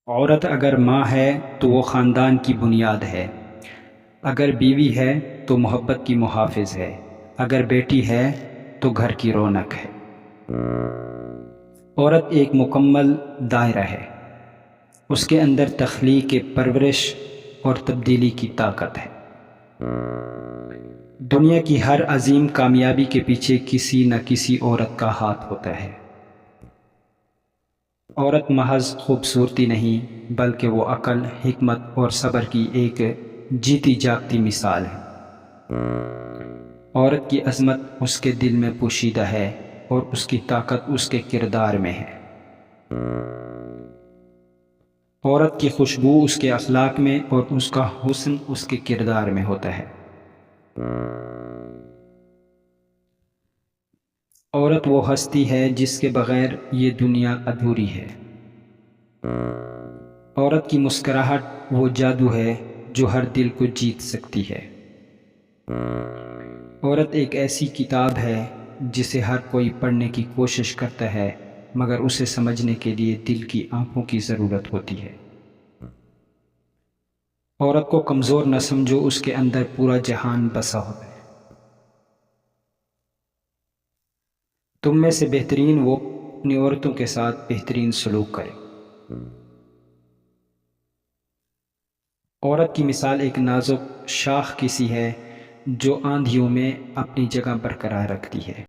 عورت اگر ماں ہے تو وہ خاندان کی بنیاد ہے، اگر بیوی ہے تو محبت کی محافظ ہے، اگر بیٹی ہے تو گھر کی رونق ہے۔ عورت ایک مکمل دائرہ ہے، اس کے اندر تخلیق، پرورش اور تبدیلی کی طاقت ہے۔ دنیا کی ہر عظیم کامیابی کے پیچھے کسی نہ کسی عورت کا ہاتھ ہوتا ہے۔ عورت محض خوبصورتی نہیں بلکہ وہ عقل، حکمت اور صبر کی ایک جیتی جاگتی مثال ہے۔ عورت کی عظمت اس کے دل میں پوشیدہ ہے اور اس کی طاقت اس کے کردار میں ہے۔ عورت کی خوشبو اس کے اخلاق میں اور اس کا حسن اس کے کردار میں ہوتا ہے۔ عورت وہ ہستی ہے جس کے بغیر یہ دنیا ادھوری ہے۔ عورت کی مسکراہٹ وہ جادو ہے جو ہر دل کو جیت سکتی ہے۔ عورت ایک ایسی کتاب ہے جسے ہر کوئی پڑھنے کی کوشش کرتا ہے، مگر اسے سمجھنے کے لیے دل کی آنکھوں کی ضرورت ہوتی ہے۔ عورت کو کمزور نہ سمجھو، اس کے اندر پورا جہان بسا ہوتا ہے۔ تم میں سے بہترین وہ اپنی عورتوں کے ساتھ بہترین سلوک کرے۔ عورت کی مثال ایک نازک شاخ کی سی ہے جو آندھیوں میں اپنی جگہ برقرار رکھتی ہے۔